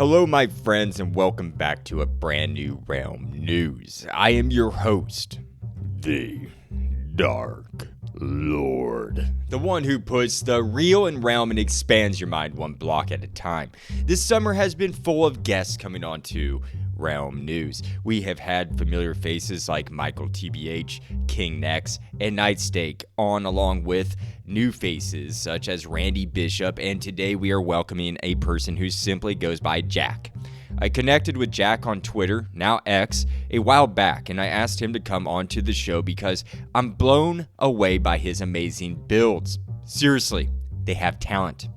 Hello, my friends, and welcome back to a brand new Realm News. I am your host, the Dark Lord, the one who puts the real in Realm and expands your mind one block at a time. This summer has been full of guests coming on to Realm News. We have had familiar faces like Michael TBH, King Nex, and Nightstake on, along with new faces such as Randy Bishop, and today we are welcoming a person who simply goes by Jack. I connected with Jack on Twitter, now X, a while back, and I asked him to come onto the show because I'm blown away by his amazing builds. Seriously, they have talent,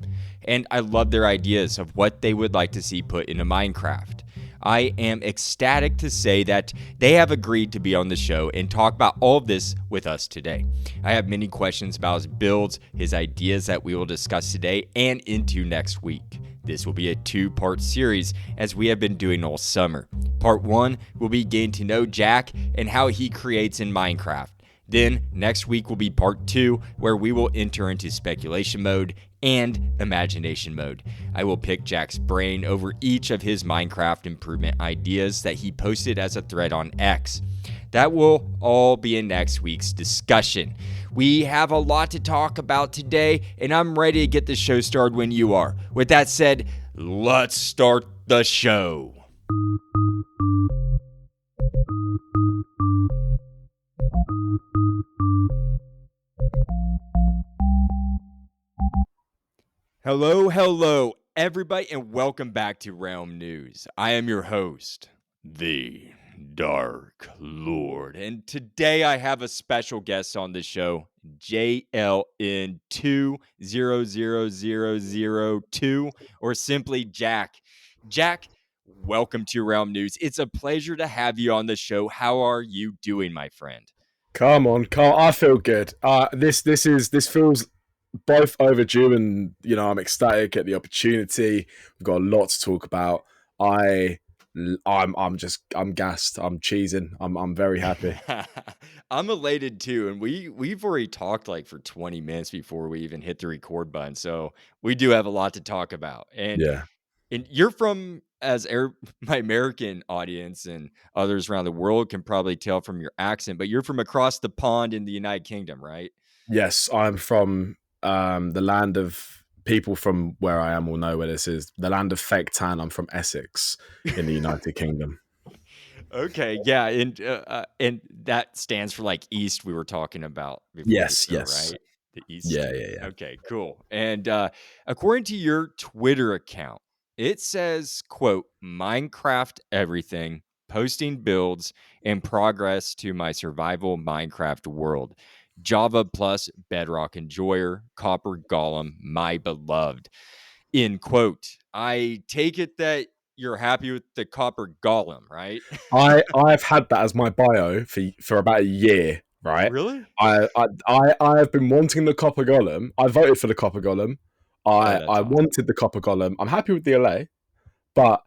and I love their ideas of what they would like to see put into Minecraft. I am ecstatic to say that they have agreed to be on the show and talk about all of this with us today. I have many questions about his builds, his ideas that we will discuss today and into next week. This will be a two-part series as we have been doing all summer. Part 1 will be getting to know Jack and how he creates in Minecraft. Then next week will be part 2 where we will enter into speculation mode and imagination mode. I will pick Jack's brain over each of his Minecraft improvement ideas that he posted as a thread on X. That will all be in next week's discussion. We have a lot to talk about today, and I'm ready to get the show started when you are. With that said, let's start the show. Hello, everybody, and welcome back to Realm News. I am your host, the Dark Lord, and today I have a special guest on the show, JLN200002, or simply Jack. Jack, welcome to Realm News. It's a pleasure to have you on the show. How are you doing, my friend? Come on, Carl. I feel good. This feels both overdue, and I'm ecstatic at the opportunity. We've got a lot to talk about. I'm gassed. I'm cheesing. I'm very happy. I'm elated too, and we've already talked like for 20 minutes before we even hit the record button, so we do have a lot to talk about. And Yeah. you're from, my American audience and others around the world can probably tell from your accent, but you're from across the pond in the United Kingdom, right? Yes, I'm from the land of people from where I am will know where this is. The land of fake tan. I'm from Essex in the United Kingdom. Okay, yeah, and that stands for like East we were talking about before the Yes, show, yes. right? The East Yeah, team. yeah, yeah. Okay, cool. And according to your Twitter account, it says, quote, Minecraft everything, posting builds and progress to my survival Minecraft world. Java plus Bedrock enjoyer, Copper Golem, my beloved. End quote. I take it that you're happy with the Copper Golem, right? I've had that as my bio for about a year, right? Really? I have been wanting the Copper Golem. I voted for the Copper Golem. Oh, I that's awesome. wanted the Copper Golem. I'm happy with the LA, but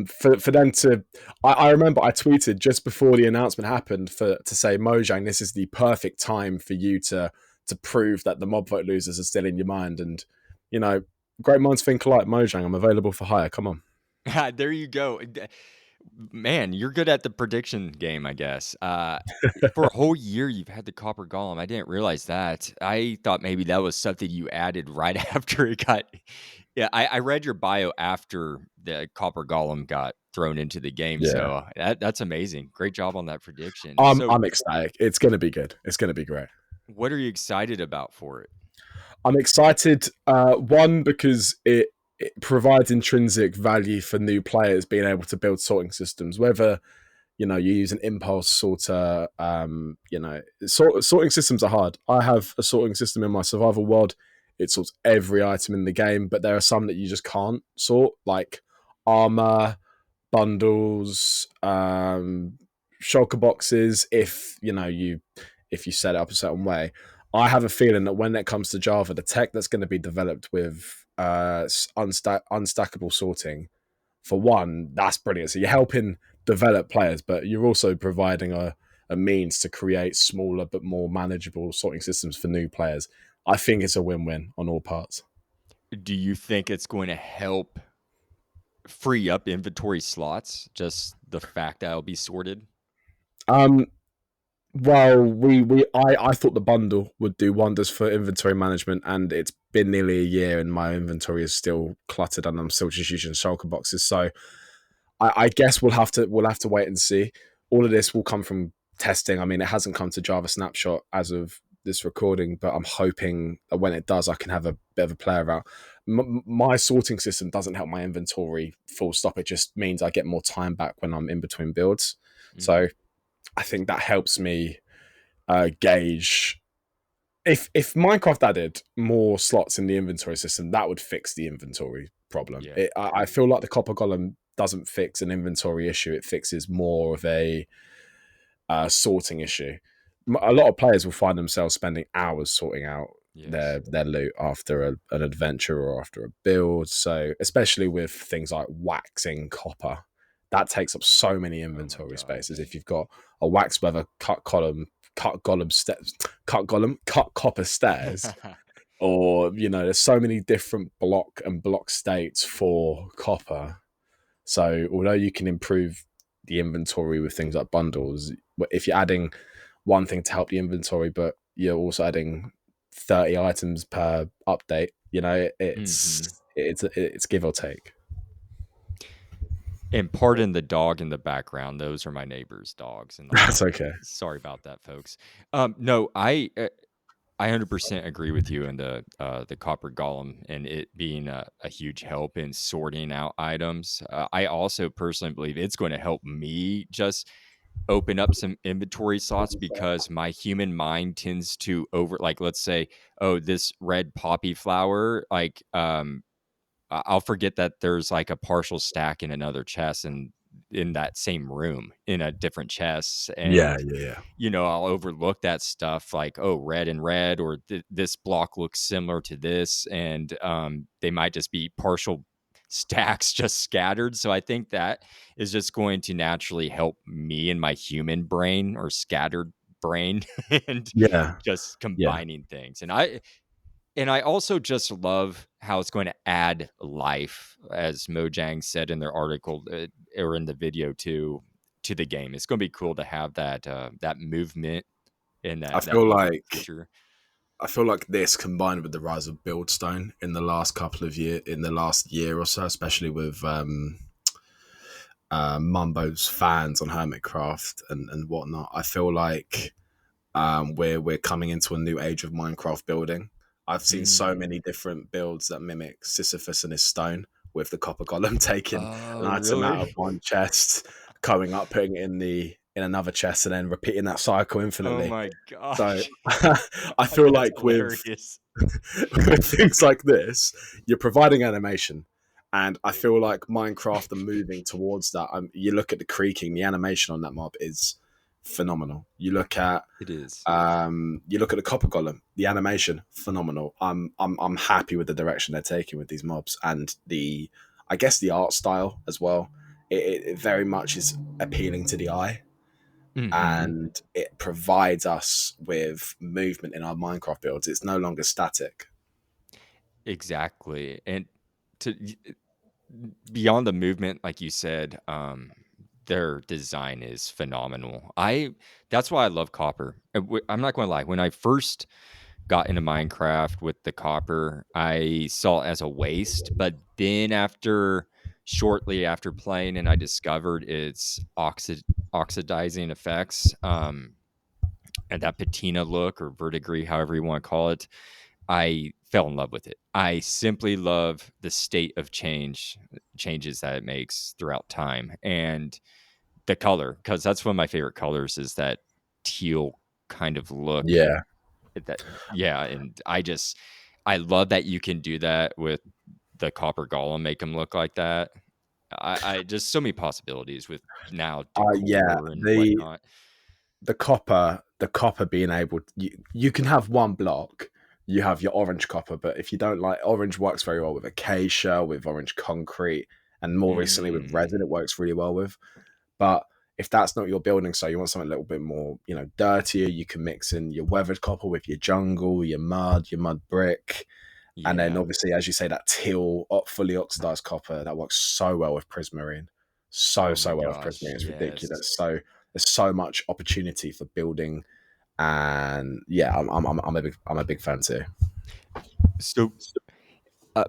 for them to, I remember I tweeted just before the announcement happened to say, Mojang, this is the perfect time for you to prove that the mob vote losers are still in your mind. And you know, great minds think alike. Mojang, I'm available for hire. Come on. There you go. Man, you're good at the prediction game, I guess. For a whole year, you've had the Copper Golem. I didn't realize that. I thought maybe that was something you added right after it got. Yeah, I read your bio after the Copper Golem got thrown into the game, Yeah, so that's amazing. Great job on that prediction. I'm So, I'm ecstatic. It's gonna be good. It's gonna be great. what are you excited about for it? I'm excited. One, because it provides intrinsic value for new players being able to build sorting systems, whether you use an impulse sorter. Sorting systems are hard. I have a sorting system in my survival world. It sorts every item in the game, but there are some that you just can't sort, like armor, bundles, shulker boxes. If you set it up a certain way, I have a feeling that when it comes to Java, the tech that's going to be developed with unstackable sorting, for one, that's brilliant. So you're helping develop players, but you're also providing a means to create smaller but more manageable sorting systems for new players. I think it's a win-win on all parts. Do you think it's going to help free up inventory slots? Just the fact that it'll be sorted? Um, well, I thought the bundle would do wonders for inventory management, and it's been nearly a year, and my inventory is still cluttered, and I'm still just using shulker boxes. So I guess we'll have to wait and see. All of this will come from testing. I mean, it hasn't come to Java Snapshot as of this recording, but I'm hoping that when it does, I can have a bit of a play around. My sorting system doesn't help my inventory full stop. It just means I get more time back when I'm in between builds. Mhm. So I think that helps me gauge if Minecraft added more slots in the inventory system, that would fix the inventory problem. Yeah. I feel like the Copper Golem doesn't fix an inventory issue; it fixes more of a sorting issue. A lot of players will find themselves spending hours sorting out Yes. their loot after an adventure or after a build. So, especially with things like waxing copper, that takes up so many Oh my inventory spaces. If gosh. you've got a wax weather cut copper stairs, or there's so many different block states for copper. So although you can improve the inventory with things like bundles, if you're adding one thing to help the inventory, but you're also adding 30 items per update, Hmm. it's give or take. And pardon the dog in the background. Those are my neighbor's dogs in the That's hallway. okay. Sorry about that, folks. No, I 100% agree with you in the copper golem and it being a huge help in sorting out items. I also personally believe it's going to help me just open up some inventory slots because my human mind tends to like let's say, oh, this red poppy flower, like I'll forget that there's like a partial stack in another chest and in that same room in a different chest. Yeah, And yeah, I'll overlook that stuff like, oh, red and red, or this block looks similar to this. And they might just be partial stacks just scattered. So I think that is just going to naturally help me and my human brain or scattered brain and yeah, just yeah, combining things. And I also just love how it's going to add life, as Mojang said in their article or in the video to the game. It's going to be cool to have that movement and I that feel movement like feature. I feel like this combined with the rise of Buildstone in the last year or so, especially with Mumbo's fans on Hermitcraft and whatnot. I feel like we're coming into a new age of Minecraft building. I've seen so Mm. many different builds that mimic Sisyphus and his stone, with the Copper Golem taking an Oh, item out really? of one chest, coming up, putting it in another chest, and then repeating that cycle Oh infinitely. my So gosh. I feel That's like hilarious. with things like this, you're providing animation. And I feel like Minecraft are moving towards that. You look at the creaking, the animation on that mob is phenomenal. It is. You look at the Copper Golem, the animation phenomenal. I'm happy with the direction they're taking with these mobs and I guess the art style as well. It very much is appealing to the eye, Hmm. and it provides us with movement in our Minecraft builds. It's no longer static. Exactly. And to beyond the movement, like you said, their design is phenomenal. That's why I love copper. I'm not going to lie. When I first got into Minecraft with the copper, I saw it as a waste. But then shortly after playing, and I discovered its oxidizing effects, and that patina look or verdigris, however you want to call it, I fell in love with it. I simply love the state of changes that it makes throughout time, and the color, because that's one of my favorite colors is that teal kind of look. Yeah, That Yeah, and I love that you can do that with the copper golem, make them look like that. I just so many possibilities with now yeah. decor and whatnot. The copper being able, you can have one block. You have your orange copper, but if you don't like orange, works very well with acacia, with orange concrete, and more recently with Mm, resin, it works really well with. But if that's not your building, so you want something a little bit more, dirtier, you can mix in your weathered copper with your jungle, your mud brick, And then Yeah. obviously, as you say, that teal fully oxidized copper that works so well with prismarine, Oh my so well with gosh. prismarine. It's Yes. ridiculous. So there's so much opportunity for building, and yeah, I'm a big fan too. So, uh,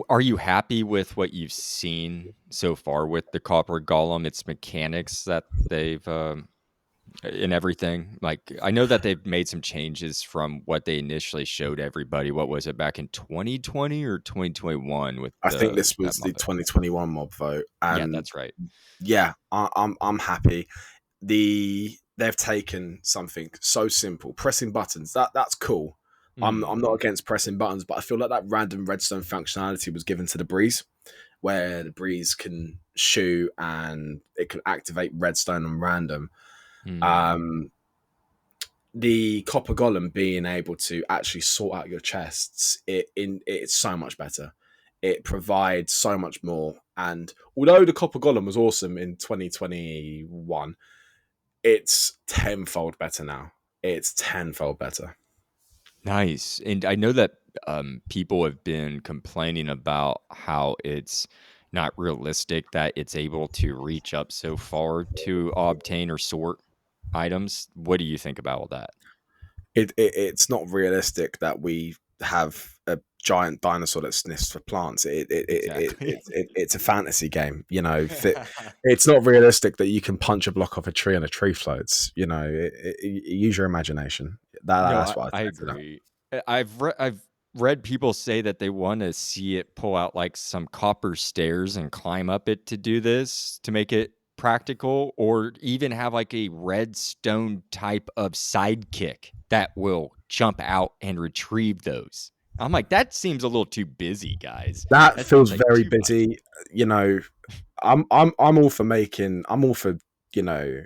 are you happy with what you've seen so far with the Copper Golem? Its mechanics that they've in everything. Like I know that they've made some changes from what they initially showed everybody. What was it back in 2020 or 2021 with I think the this that was the Muppet? 2021 mob vote, Yeah, and that's right. yeah, I'm happy. They've taken something so simple, pressing buttons. That's cool. I'm not Mhm. against pressing buttons, but I feel like that random redstone functionality was given to the breeze, where the breeze can shoot and it can activate redstone on random. Mhm. Um, the copper golem being able to actually sort out your chests, it's so much better. It provides so much more. And although the copper golem was awesome in 2021, it's tenfold better now. It's tenfold better. Nice. And I know that people have been complaining about how it's not realistic that it's able to reach up so far to obtain or sort items. What do you think about all that? It's not realistic that we have a giant dinosaur that sniffs for plants. Exactly. It's a fantasy game, you know. It's not realistic that you can punch a block off a tree and a tree floats. You know, use your imagination. No, That's I, what I I say to that. agree. I've read people say that they want to see it pull out like some copper stairs and climb up it to do this to make it practical, or even have like a redstone type of sidekick that will jump out and retrieve those. I'm like, that seems a little too busy, guys. That That seems feels like very too much. busy. You know, I'm all for making. I'm all for you know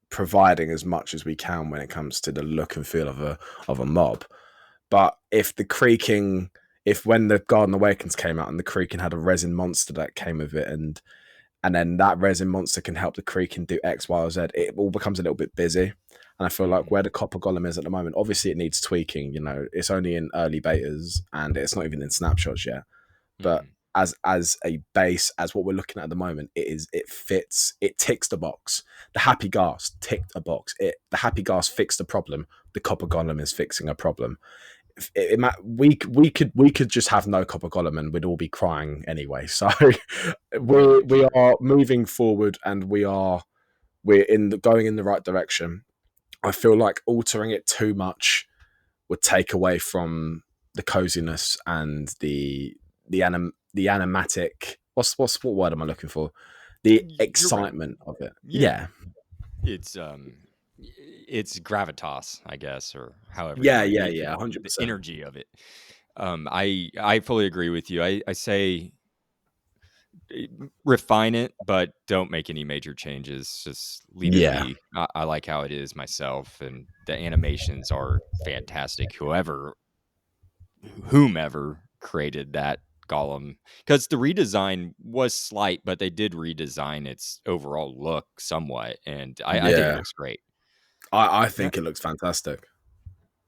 providing as much as we can when it comes to the look and feel of a mob. But if when the Garden Awakens came out and the creaking had a resin monster that came with it, and then that resin monster can help the creaking do X, Y, or Z, it all becomes a little bit busy. And I feel like where Mhm, the Copper Golem is at the moment, obviously it needs tweaking. You know, it's only in early betas and it's not even in snapshots yet. But mhm. as a base, as what we're looking at the moment, it fits, it ticks the box. The happy gas ticked a box. The happy gas fixed the problem. The Copper Golem is fixing a problem. We could just have no copper golem and we'd all be crying anyway. So Very we true. are moving forward and we're going in the right direction. I feel like altering it too much would take away from the coziness and the animatic. What word am I looking for? The You're right. excitement of it. Yeah. Yeah, It's, it's gravitas, I guess, or however you yeah, want yeah, the yeah. 100%. energy of it. I fully agree with you. I say refine it, but don't make any major changes. Just leave it Yeah, be. I like how it is myself, and the animations are fantastic. Whomever created that golem, because the redesign was slight, but they did redesign its overall look somewhat, and I think it yeah. looks great. I Yeah. think it looks fantastic.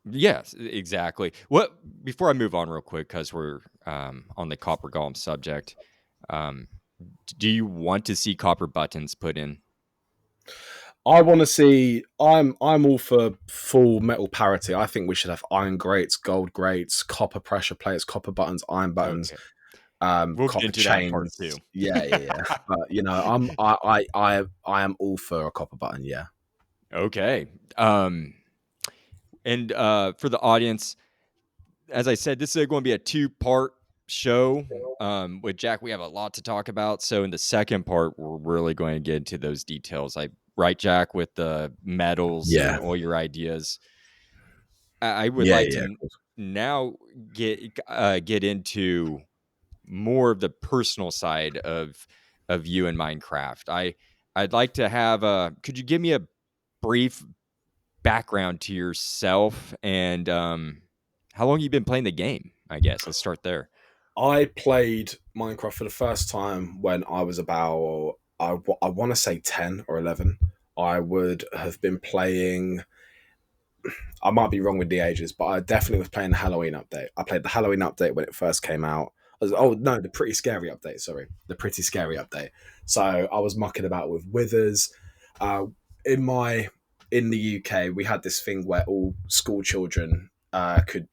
Yes, exactly. What before I move on real quick, because we're on the copper golem subject, um, do you want to see copper buttons put in? I want to see. I'm all for full metal parity. I think we should have iron grates, gold grates, copper pressure plates, copper buttons, iron buttons, Okay, we'll get copper into that in part two. chains. Yeah, yeah, yeah. But you know, I am all for a copper button. Yeah, Okay, and for the audience, as I said, this is going to be a two-part show. With Jack, we have a lot to talk about. So in the second part, we're really going to get into those details. Like, right, Jack, with the metals and yeah, all your ideas. I would yeah, like yeah. to now get into more of the personal side of you in Minecraft. I'd like to have a. Could you give me a brief background to yourself and how long you been playing the game? I guess let's start there. I played Minecraft for the first time when I was about I want to say 10 or 11. I would have been playing I might be wrong with the ages, but I definitely was playing the Halloween update. I played the Halloween update when it first came out. Oh no, the Pretty Scary update. Sorry, the Pretty Scary update. So I was mucking about with withers. Uh, in my in the UK, we had this thing where all school children could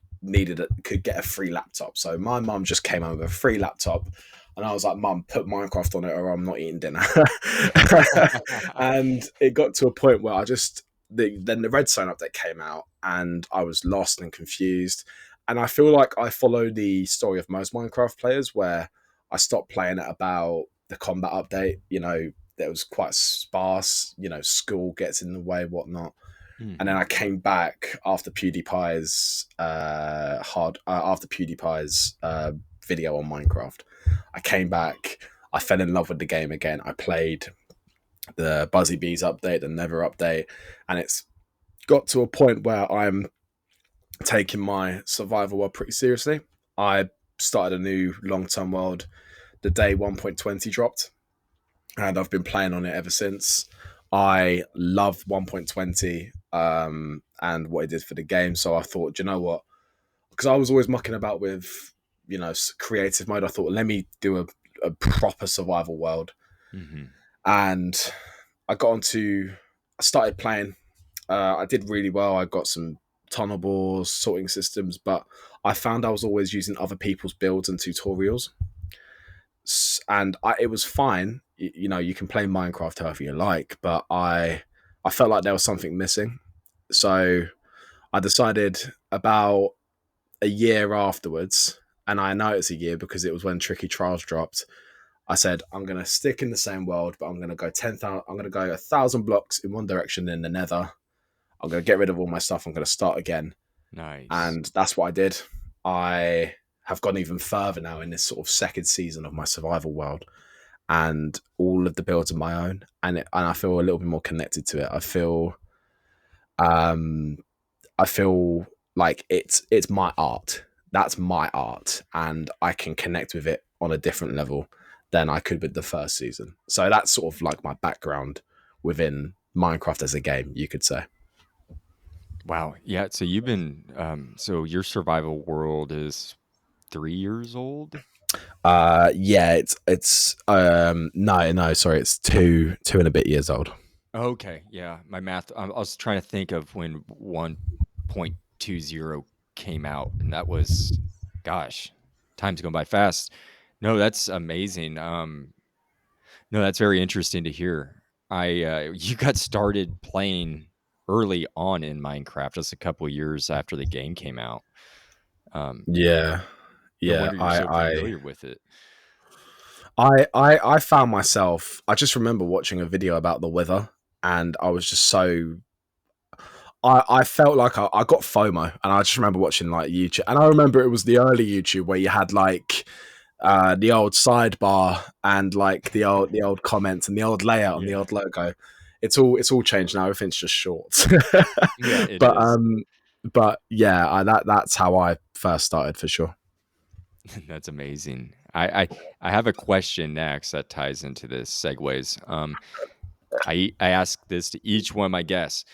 get a free laptop. So my mum just came home with a free laptop, and I was like, "Mum, put Minecraft on it, or I'm not eating dinner." And it got to a point where then the Redstone update came out, and I was lost and confused. And I feel like I follow the story of most Minecraft players, where I stopped playing at about the combat update. That was quite sparse. School gets in the way, whatnot. And then I came back after PewDiePie's video on Minecraft. I came back. I fell in love with the game again. I played the Buzzy Bees update, the Never update, and it's got to a point where I'm taking my survival world pretty seriously. I started a new long-term world the day 1.20 dropped, and I've been playing on it ever since. I love 1.20 and what it did for the game. So I thought, do you know what? Because I was always mucking about with, creative mode. I thought, let me do a proper survival world. And I started playing. I did really well. I got some tunnel sorting systems, but I found I was always using other people's builds and tutorials. And it was fine. You can play Minecraft however you like, but I felt like there was something missing. So I decided about a year afterwards, and I know it's a year because it was when Tricky Trials dropped. I said, I'm going to stick in the same world, but I'm going to go 10,000. I'm going to go 1,000 blocks in one direction in the Nether. I'm going to get rid of all my stuff. I'm going to start again. Nice. And that's what I did. I have gone even further now in this sort of second season of my survival world, and all of the builds are my own, and I feel a little bit more connected to it. I feel like it's my art. That's my art, and I can connect with it on a different level than I could with the first season. So that's sort of like my background within Minecraft as a game, you could say. Wow. Yeah. So you've been, so your survival world is 3 years old? Yeah, it's no, sorry, it's two and a bit years old. Okay. Yeah. My math, I was trying to think of when 1.20 came out, and that was, gosh, time's going by fast. No, that's amazing. No, that's very interesting to hear. You got started playing early on in Minecraft, just a couple of years after the game came out. Yeah, No yeah. wonder you're so familiar with it. I found myself. I just remember watching a video about the Wither, and I was just so. I felt like I got FOMO, and I just remember watching like YouTube, and I remember it was the early YouTube where you had like the old sidebar and like the old comments and the old layout and the Yeah. old logo. It's all changed now. Everything's just short. Yeah, it but is. but yeah, that's how I first started for sure. That's amazing. I have a question next that ties into this segues. I ask this to each one of my guests.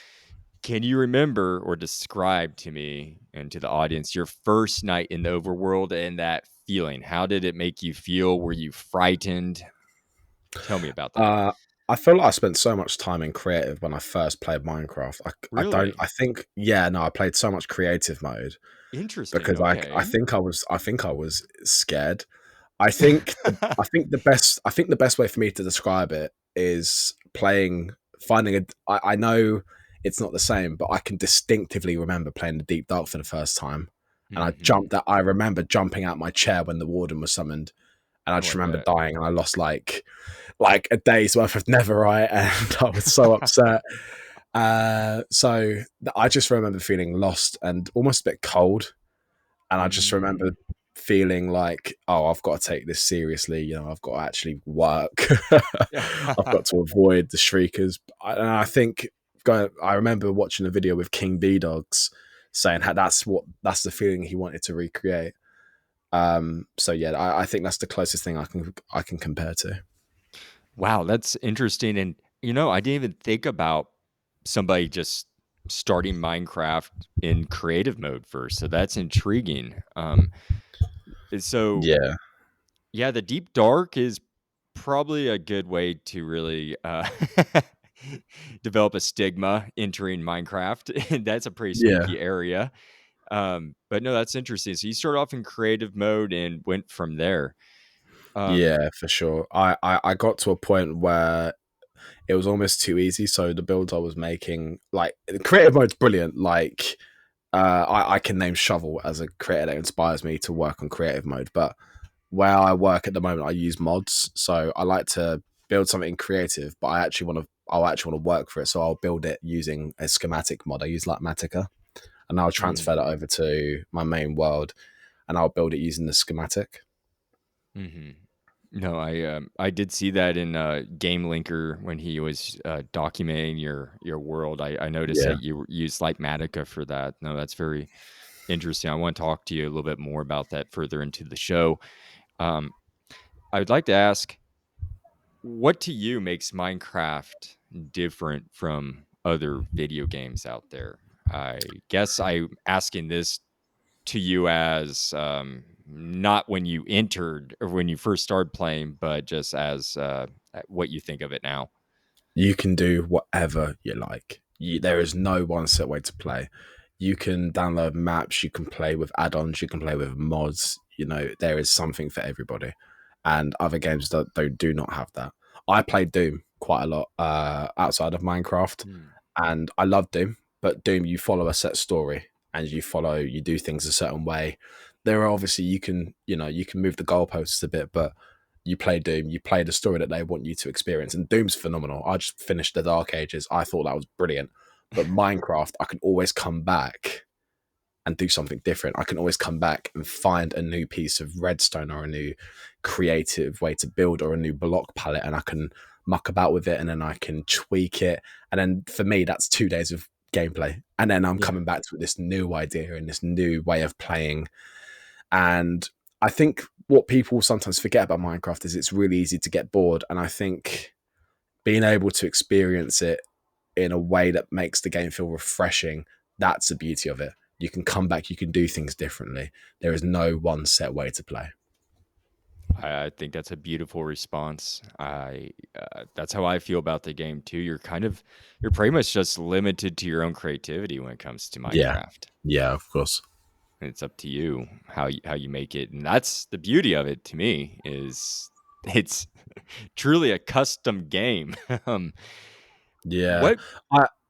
Can you remember or describe to me and to the audience your first night in the overworld and that feeling? How did it make you feel? Were you frightened? Tell me about that. I feel like I spent so much time in creative when I first played Minecraft. I don't. Really? I think yeah. No, I played so much creative mode Interesting. because I Okay. think I was scared. I think the best way for me to describe it is finding I know it's not the same, but I can distinctively remember playing the Deep Dark for the first time, and Mhm. I remember jumping out my chair when the warden was summoned, and I Oh, just I remember bet. dying, and I lost like a day's worth of Netherite, and I was so upset. So I just remember feeling lost and almost a bit cold, and I just remember Mm. feeling like, oh, I've got to take this seriously. I've got to actually work. I've got to avoid the shriekers. And I think I remember watching a video with King B Dogs saying how that's the feeling he wanted to recreate. So yeah, I think that's the closest thing I can compare to. Wow, that's interesting. And I didn't even think about somebody just starting Minecraft in creative mode first, so that's intriguing. So Yeah, yeah, the deep dark is probably a good way to really develop a stigma entering Minecraft, and that's a pretty yeah, spooky area. But no, that's interesting. So you start off in creative mode and went from there. Um, yeah, for sure. I got to a point where it was almost too easy. So the builds I was making, like creative mode's brilliant. Like I can name Shovel as a creator that inspires me to work on creative mode. But where I work at the moment, I use mods. So I like to build something creative, but I'll actually want to work for it. So I'll build it using a schematic mod. I use like Matica, and I'll transfer that over to my main world, and I'll build it using the schematic. mm-hmm. No, I did see that in Game Linker when he was documenting your world. I noticed Yeah, that you used like Matica for that. No, that's very interesting. I want to talk to you a little bit more about that further into the show. Um, I would like to ask, what to you makes Minecraft different from other video games out there? I guess I'm asking this to you as not when you entered or when you first started playing, but just as what you think of it now. you can do whatever you like. There is no one set way to play. You can download maps, you can play with add-ons, you can play with mods. You know, there is something for everybody, and other games that do not have that. I played Doom quite a lot outside of Minecraft, Hmm. and I love Doom. But Doom, you follow a set story, and you do things a certain way. There are obviously you can move the goalposts a bit, but you play Doom, you play the story that they want you to experience, and Doom's phenomenal. I just finished the Dark Ages. I thought that was brilliant. But Minecraft, I can always come back and do something different. I can always come back and find a new piece of redstone or a new creative way to build or a new block palette, and I can muck about with it, and then I can tweak it. And then for me, that's 2 days of gameplay. And then I'm Yeah. coming back to this new idea and this new way of playing. And I think what people sometimes forget about Minecraft is it's really easy to get bored. And I think being able to experience it in a way that makes the game feel refreshing, that's the beauty of it. You can come back, you can do things differently. There is no one set way to play. I think that's a beautiful response. That's how I feel about the game too. You're pretty much just limited to your own creativity when it comes to Yeah. Minecraft. Yeah, of course. It's up to you how you make it, and that's the beauty of it to me. Is it's truly a custom game. Yeah. What?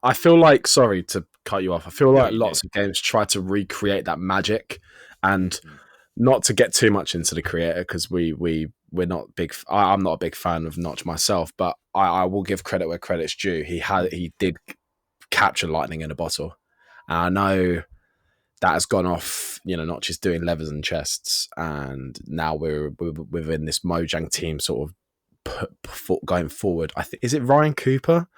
I feel like, sorry to cut you off. I feel No, like you lots didn't. of games try to recreate that magic, and Mhm. not to get too much into the creator, because we're not big. I'm not a big fan of Notch myself, but I will give credit where credit's due. He did capture lightning in a bottle. And I know that has gone off. You know, Notch is doing levers and chests, and now we're within this Mojang team sort of going forward. I think, is it Ryan Cooper,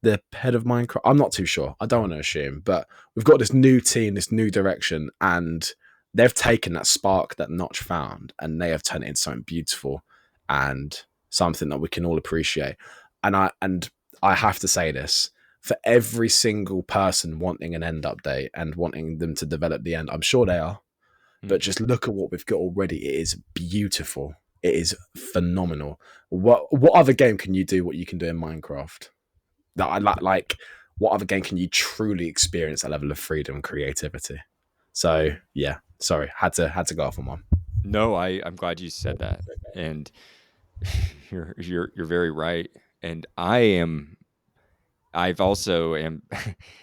the head of Minecraft? I'm not too sure. I don't want to assume, but we've got this new team, this new direction, and they've taken that spark that Notch found, and they have turned it into something beautiful and something that we can all appreciate. And I have to say this, for every single person wanting an end update and wanting them to develop the end, I'm sure they are. But Mhm. just look at what we've got already. It is beautiful. It is phenomenal. What other game can you do what you can do in Minecraft? That I like. What other game can you truly experience that level of freedom and creativity? So yeah, sorry, had to go off on one. No, I'm glad you said that, and you're very right. And I've also am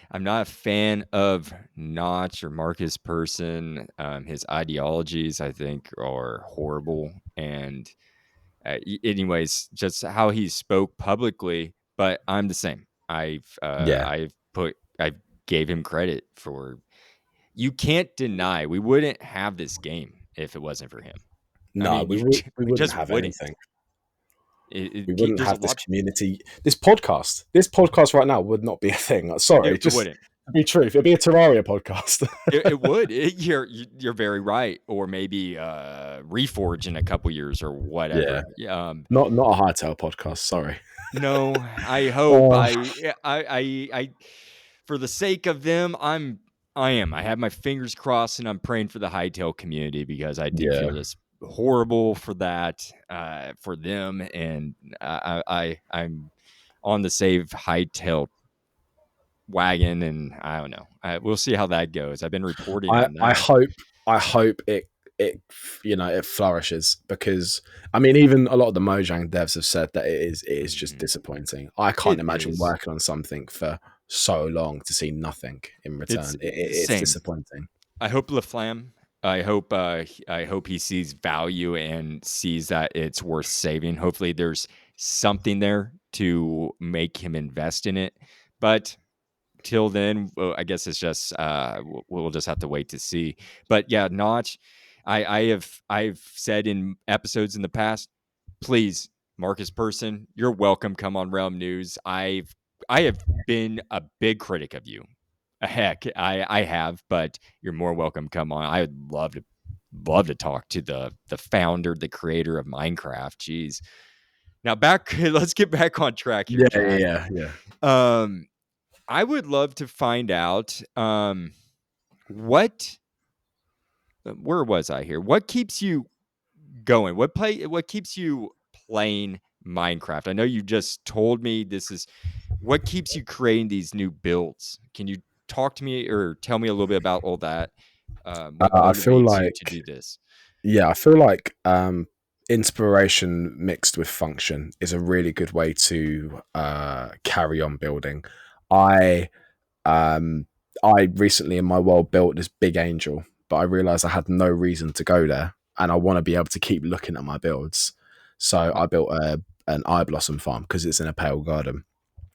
I'm not a fan of Notch or Marcus Person. His ideologies, I think, are horrible. And anyways, just how he spoke publicly. But I'm the same. Yeah, I gave him credit for. You can't deny we wouldn't have this game if it wasn't for him. I no, mean, you we we wouldn't just have wouldn't. anything. We wouldn't There's a have this lot. community, this podcast. This podcast right now would not be a thing. Sorry, It just wouldn't. to be truth, it'd be a Terraria podcast. It would. You're very right. Or maybe Reforge in a couple years or Yeah, whatever. not a hightail podcast. Sorry. No, I hope Oh, I for the sake of them, I have my fingers crossed, and I'm praying for the hightail community because I do Yeah. feel this horrible for that, for them, and I'm on the save hightail wagon, and I don't know. We'll see how that goes. I've been reporting I on I that. hope I hope it flourishes, because I mean, even a lot of the Mojang devs have said that it is just Mhm. disappointing. I can't It imagine is. working on something for so long to see nothing in It's return. It's same. disappointing. I hope LaFlamme. I hope he sees value and sees that it's worth saving. Hopefully, there's something there to make him invest in it. But till then, well, I guess it's just we'll just have to wait to see. But yeah, Notch, I've said in episodes in the past, please, Marcus Person, you're welcome. Come on Realm News. I have been a big critic of you. Heck, I have, but you're more welcome. Come on. I would love to talk to the founder, the creator of Minecraft. Jeez. Now back, let's get back on track here, Yeah, Jack. yeah. Um, I would love to find out what where was I here? What keeps you going? What keeps you playing Minecraft? I know you just told me this is what keeps you creating these new builds. Can you talk to me or tell me a little bit about all that? What I feel motivates you to like do this? I feel like inspiration mixed with function is a really good way to carry on building. I Um, I recently in my world built this big angel, but I realized I had no reason to go there, and I want to be able to keep looking at my builds. So Uh, I built an eye blossom farm because it's in a pale garden,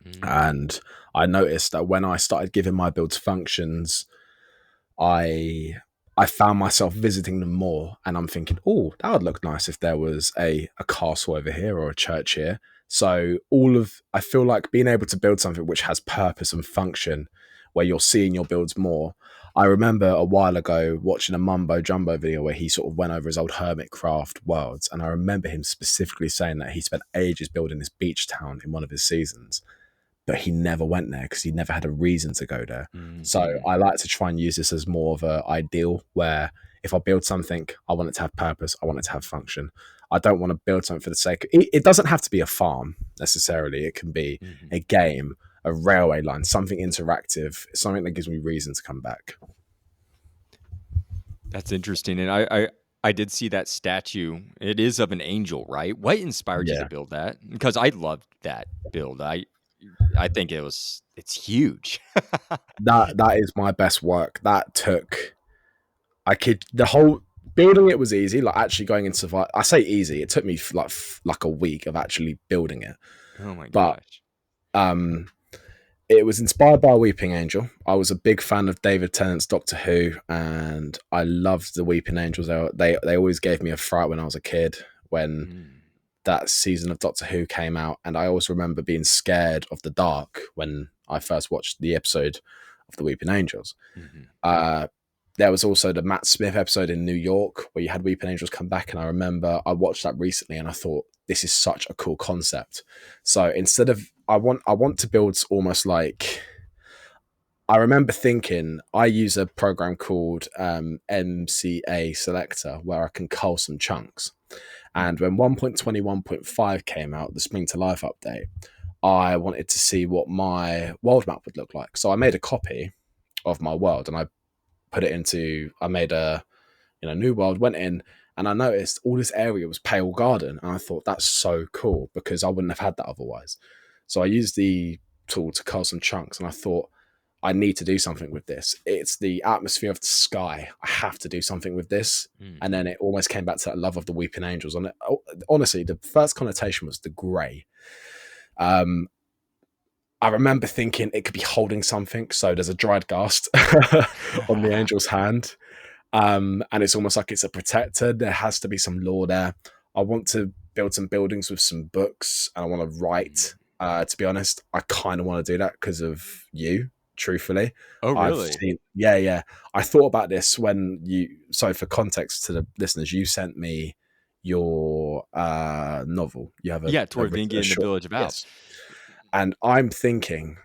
mm, and I noticed that when I started giving my builds functions, I I found myself visiting them more, and I'm thinking, oh, that would look nice if there was a castle over here or a church here. So I feel like being able to build something which has purpose and function, where you're seeing your builds more. I remember a while ago watching a Mumbo Jumbo video where he sort of went over his old Hermitcraft worlds, and I remember him specifically saying that he spent ages building this beach town in one of his seasons, but he never went there because he never had a reason to go there. So mhm. I like to try and use this as more of a ideal where if I build something, I want it to have purpose, I want it to have function. I don't want to build something for the sake of it. It doesn't have to be a farm necessarily. It can be Mhm. a game, a railway line, something interactive, something that gives me reason to come back. That's interesting, and I did see that statue. It is of an angel, right? What inspired you to Yeah. build that? Because I loved that build. I think it's huge. That is my best work. That took I could the whole building it was easy. Like actually going into survival, I say easy. It took me like a week of actually building it, Oh my but gosh. um, it was inspired by Weeping Angel. I was a big fan of David Tennant's Doctor Who, and I loved the Weeping Angels. They always gave me a fright when I was a kid when Mm, that season of Doctor Who came out, and I always remember being scared of the dark when I first watched the episode of the Weeping Angels. mhm. Uh, there was also the Matt Smith episode in New York where you had Weeping Angels come back, and I remember I watched that recently, and I thought this is such a cool concept. So instead of I want to build almost like I remember thinking I use a program called MCA Selector where I can cull some chunks. And when 1.21.5 came out, the Spring to Life update, I wanted to see what my world map would look like. So I made a copy of my world and I made a new world, went in, and I noticed all this area was pale garden, and I thought that's so cool because I wouldn't have had that otherwise. So I used the tool to cull some chunks, and I thought I need to do something with this. It's the atmosphere of the sky. I have to do something with this. And then Mhm. it almost came back to that love of the Weeping Angels. And honestly, the first connotation was the grey. Um, I remember thinking it could be holding something. So there's a dried ghast on the angel's hand. And it's almost like it's a protector. There has to be some lore there. I want to build some buildings with some books, and I want to Mm. write. To be honest, I kind of want to do that because of you. Truthfully, Oh, I've really? seen. Yeah, yeah. I thought about this when you. So for context to the listeners, you sent me your novel. You have Yeah, a Torvingia in the short. Village of Alp. Yes, and I'm thinking.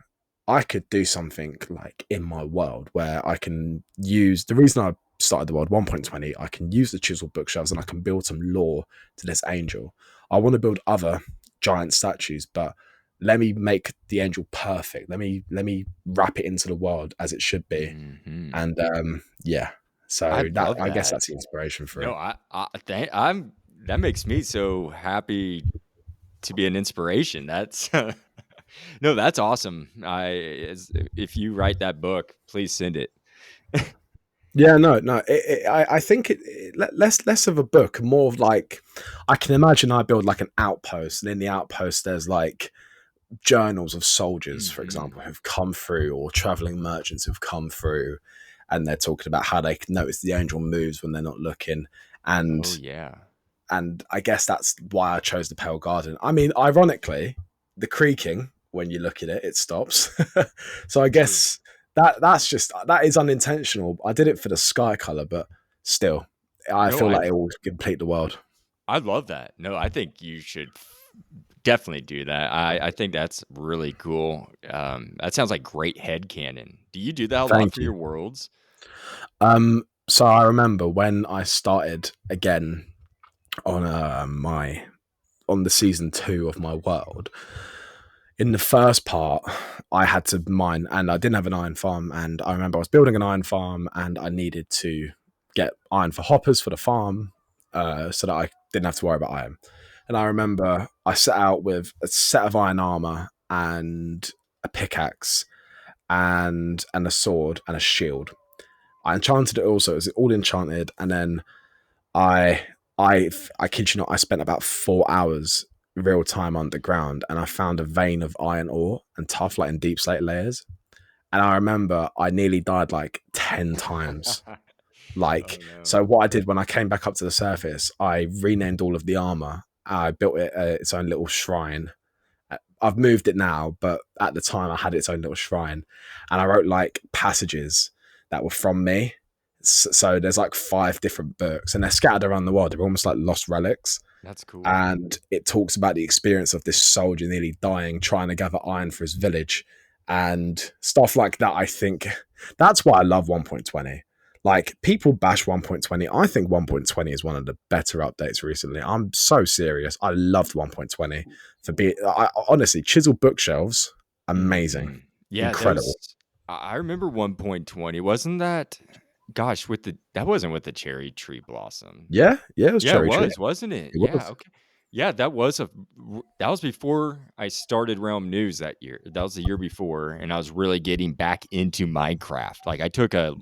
I could do something like in my world where I can use the reason I started the world 1.20, I can use the chiseled bookshelves and I can build some lore to this angel. I want to build other giant statues, but let me make the angel perfect. Let me wrap it into the world as it should be. Hmm. And yeah. I So that love I guess that. that's the inspiration for No, it. I'm that makes me so happy to be an inspiration. That's no, that's awesome. If you write that book, please send it. Yeah, no, no. I think less of a book, more of like I can imagine I build like an outpost, and in the outpost there's like journals of soldiers, for Hmm. example, who've come through, or traveling merchants who've come through, and they're talking about how they can notice the angel moves when they're not looking, Oh and yeah. I guess that's why I chose the Pale Garden. I mean, ironically, the creaking when you look at it, it stops. So I True. guess that is unintentional. I did it for the sky color, but still, I No, feel like it will complete the world. I love that. No, I think you should definitely do that. I think that's really cool. That sounds like great head canon. Do you do that a lot Thank for you. your worlds? So I remember when I started again on my on the season 2 of my world. In the first part, I had to mine, and I didn't have an iron farm. And I remember I was building an iron farm, and I needed to get iron for hoppers for the farm, so that I didn't have to worry about iron. And I remember I set out with a set of iron armor and a pickaxe and a sword and a shield. I enchanted it also; it was all enchanted, and then I I kid you not, I spent about 4 hours real time underground, and I found a vein of iron ore and tough like in deep slate layers. And I remember I nearly died like 10 times. Oh Like, no. so what I did when I came back up to the surface, I renamed all of the armor. I built it its own little shrine. I've moved it now, but at the time I had its own little shrine, and I wrote like passages that were from me. So there's like 5 different books, and they're scattered around the world. They're almost like lost relics, That's cool. and it talks about the experience of this soldier nearly dying trying to gather iron for his village and stuff like that. I think that's why I love 1.20. Like, people bash 1.20. I think 1.20 is one of the better updates recently. I'm so serious. I loved 1.20 for being honestly, chiseled bookshelves, amazing, Mhm. Yeah, incredible. those I remember 1.20, wasn't that gosh, with the that wasn't with the cherry tree blossom. Yeah, yeah, it was Yeah, it cherry tree. was, wasn't it? It Yeah, was. okay. Yeah, that was before I started Realm News that year. That was the year before, and I was really getting back into Minecraft. Like, I took Yeah.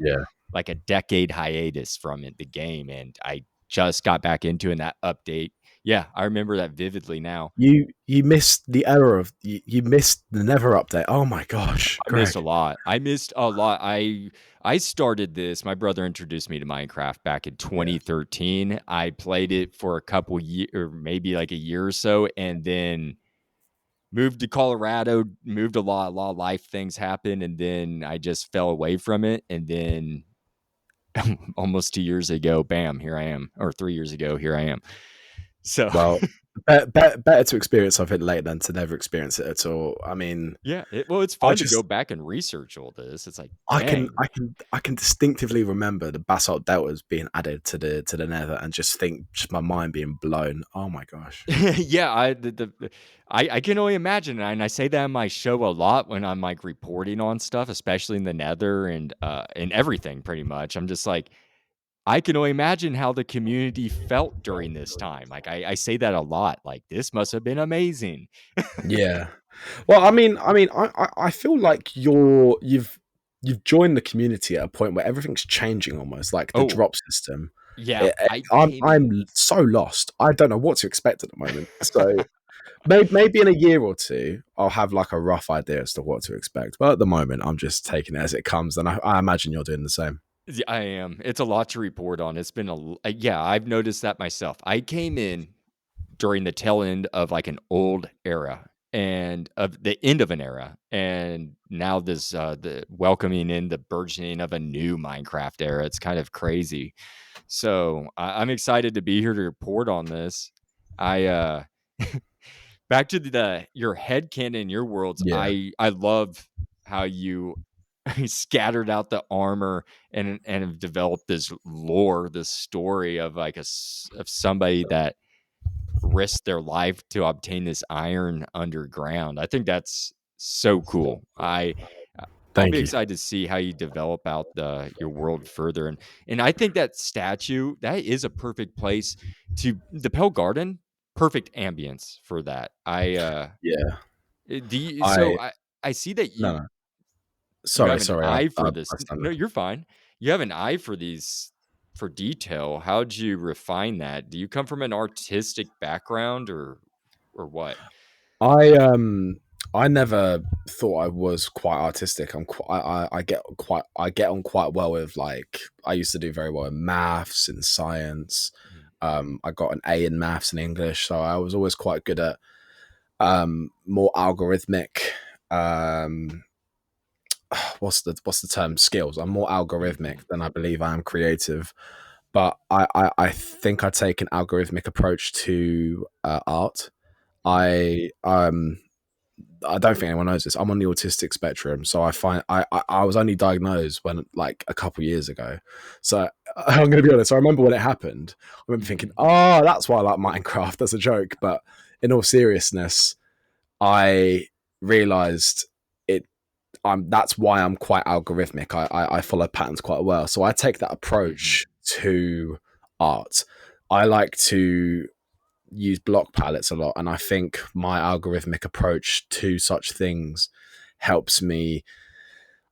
a decade hiatus from it, the game, and I just got back into it in that update. Yeah, I remember that vividly now. You missed the error of you missed the never update. Oh my gosh, I missed a Greg. lot. I missed a lot. I started this. My brother introduced me to Minecraft back in Yeah. 2013. I played it for a couple years, or maybe like a year or so, and then moved to Colorado. Moved a lot of life things happened, and then I just fell away from it. And then almost 2 years ago, bam, here I am. Or 3 years ago, here I am. So Well, better to experience something late than to never experience it at all. I mean, yeah, well, it's I fun to go just back and research all this. It's like, dang. I can distinctly remember the basalt deltas being added to the nether, and just my mind being blown. Oh my gosh. Yeah, I can only imagine, and I say that in my show a lot when I'm like reporting on stuff, especially in the Nether and everything. Pretty much, I'm just like, I can only imagine how the community felt during this time. Like, I say that a lot. Like, this must have been amazing. Yeah. Well, I feel like you've joined the community at a point where everything's changing almost, like the Oh drop system. yeah, I came I'm in. so lost. I don't know what to expect at the moment. So maybe in a year or two, I'll have like a rough idea as to what to expect. But at the moment, I'm just taking it as it comes, and I imagine you're doing the same. Yeah, I am. It's a lot to report on. It's been yeah. I've noticed that myself. I came in during the tail end of like an old era and of the end of an era, and now this the welcoming in the burgeoning of a new Minecraft era. It's kind of crazy. So I'm excited to be here to report on this. I back to the your head canon, your worlds. Yeah. I love how you scattered out the armor and have developed this lore, this story of like of somebody that risked their life to obtain this iron underground. I think that's so cool. I'll be Thank you. excited to see how you develop out your world further. And I think that statue, that is a perfect place to the Pale Garden, perfect ambience for that. Yeah. Do you, so I I see that no no. you have an Sorry. I eye for this. I No, stammered. you're fine. You have an eye for these for detail. How'd you refine that? Do you come from an artistic background or what? I I never thought I was quite artistic. I get on quite well with, like, I used to do very well in maths and science. Mm, I got an A in maths and English, so I was always quite good at more algorithmic. Um, what's the term? Skills. I'm more algorithmic mhm, than I believe I am creative. But I think I take an algorithmic approach to art. mm, I don't think anyone knows this. I'm on the autistic spectrum, so I find I was only diagnosed when, like, a couple years ago. So I'm going to be honest. I remember when it happened. I remember thinking, mhm, "Oh, that's why I like Minecraft." As a joke, but in all seriousness, I realized it. That's why I'm quite algorithmic. I follow patterns quite well, so I take that mhm, approach to art. I like to use block palettes a lot, and I think my algorithmic approach to such things helps me.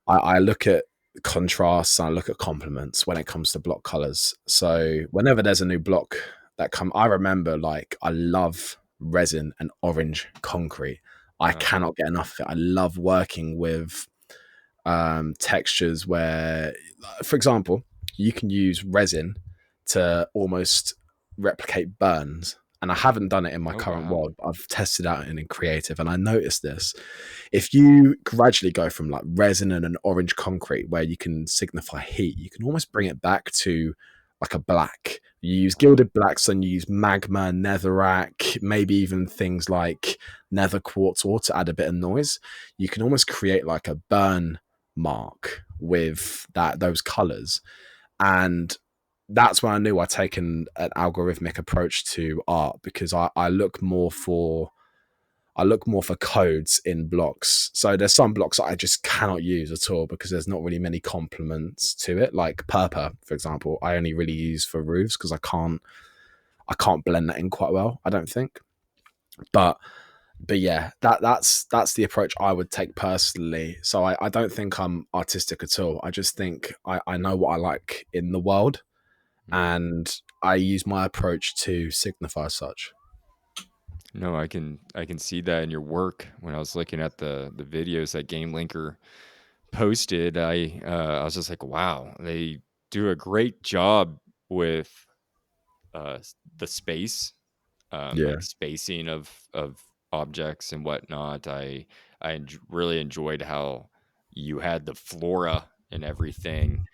I look at contrasts and I look at complements when it comes to block colors. So mhm. whenever there's a new block I remember, like, I love resin and orange concrete. I Uh-huh. cannot get enough of it. I love working with textures where, for example, you can use resin to almost replicate burns. And I haven't done it in my Oh current wow. world, but I've tested out in creative, and I noticed this. If you gradually go from, like, resin and an orange concrete where you can signify heat, you can almost bring it back to like a black. You use gilded blacks, and you use magma, netherrack, maybe even things like nether quartz ore to add a bit of noise. You can almost create like a burn mark with those colors. And that's when I knew I'd taken an algorithmic approach to art, because I look more for codes in blocks. So there's some blocks that I just cannot use at all because there's not really many complements to it. Like purple, for example, I only really use for roofs because I can't blend that in quite well, I don't think. But yeah, that's the approach I would take personally. So I don't think I'm artistic at all. I just think I know what I like in the world, Mhm. and I use my approach to signify such. No, I can see that in your work. When I was looking at the videos that Game Linker posted, I was just like, wow, they do a great job with the space, Yeah. like spacing of objects and whatnot. Really enjoyed how you had the flora and everything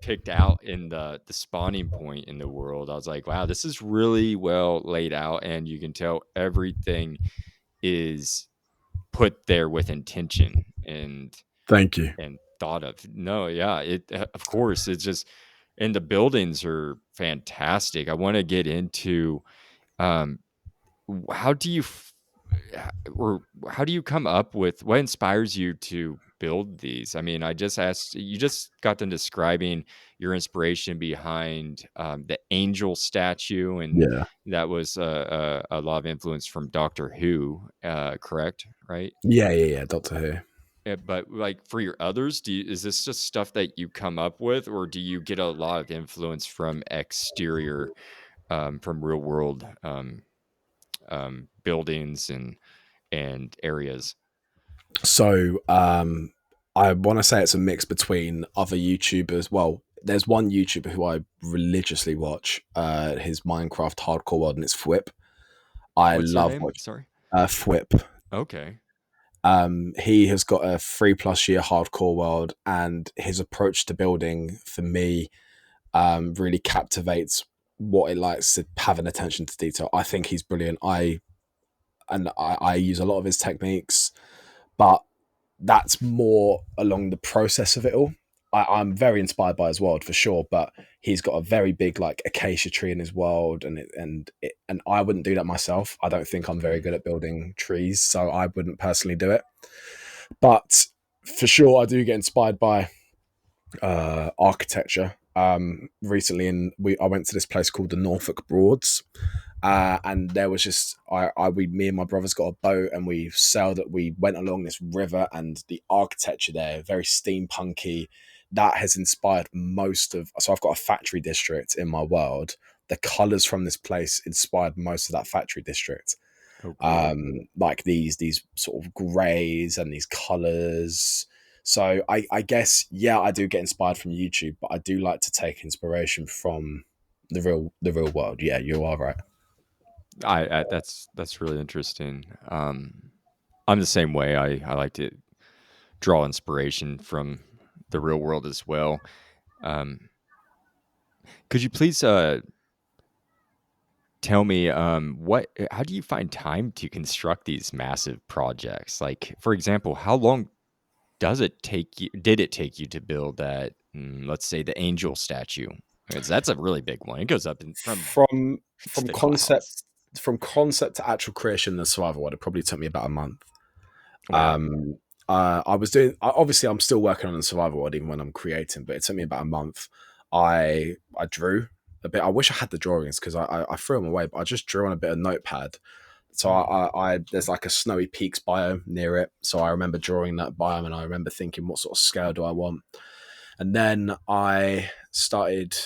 picked out in the spawning point in the world. I was like, wow, this is really well laid out, and you can tell everything is put there with intention Thank you. and thought of. No, yeah, it of course it's just and the buildings are fantastic. I want to get into um how do you or how do you come up with what inspires you to build these? I mean, I just asked you just got done describing your inspiration behind the angel statue, and Yeah. that was a lot of influence from Doctor Who, correct? Right? Yeah. Doctor Who. But like for your others, is this just stuff that you come up with, or do you get a lot of influence from exterior, from real world buildings and areas? So I want to say it's a mix between other YouTubers. Well, there's one YouTuber who I religiously watch. His Minecraft hardcore world, and it's Fwip. I What's their love name? watching Sorry. Fwip. Okay. He has got a 3+ year hardcore world, and his approach to building for me really captivates what it likes to have an attention to detail. I think he's brilliant. I use a lot of his techniques, but that's more along the process of it all. I'm very inspired by his world for sure, but he's got a very big like acacia tree in his world, and I wouldn't do that myself. I don't think I'm very good at building trees, so I wouldn't personally do it. But for sure, I do get inspired by architecture. Recently, I went to this place called the Norfolk Broads, and there was just me and my brothers got a boat and we sailed it. We went along this river, and the architecture there very steampunky. That has inspired most of. So I've got a factory district in my world. The colors from this place inspired most of that factory district. Oh, cool. Like these sort of grays and these colors. So I guess, yeah, I do get inspired from YouTube, but I do like to take inspiration from the real world. Yeah, you are right. That's really interesting. I'm the same way. I like to draw inspiration from the real world as well. Um, could you please tell me how do you find time to construct these massive projects? Like, for example, how long did it take you to build that, let's say, the angel statue? Because that's a really big one. It goes up From to from the concept clouds. from concept to actual creation in the survival world, it probably took me about a month. Wow. Um, I was doing. Obviously, I'm still working on the survival world even when I'm creating, but it took me about a month. I drew a bit. I wish I had the drawings because I threw them away, but I just drew on a bit of notepad. So I there's like a snowy peaks biome near it. So I remember drawing that biome, and I remember thinking, what sort of scale do I want? And then I started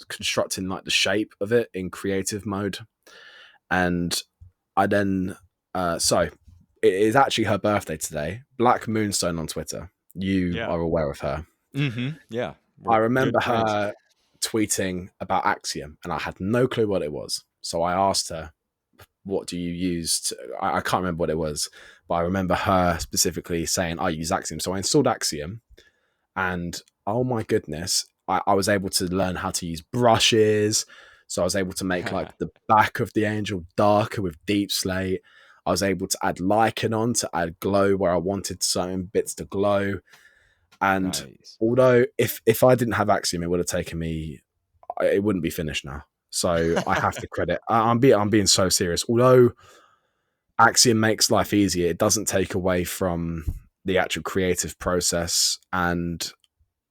constructing like the shape of it in creative mode, and I then so it is actually her birthday today. Black Moonstone on Twitter. You Yeah. are aware of her. Yeah. I We're remember good friends. her tweeting about Axiom, and I had no clue what it was. So I asked her, "What do you use?" I can't remember what it was, but I remember her specifically saying, "I use Axiom." So I installed Axiom, and oh my goodness, I was able to learn how to use brushes. So I was able to make like the back of the angel darker with deep slate. I was able to add lichen on to add glow where I wanted certain bits to glow. And Nice. although if I didn't have Axiom, it would have taken me. It wouldn't be finished now. So I have to credit. I'm being so serious. Although Axiom makes life easier, it doesn't take away from the actual creative process. And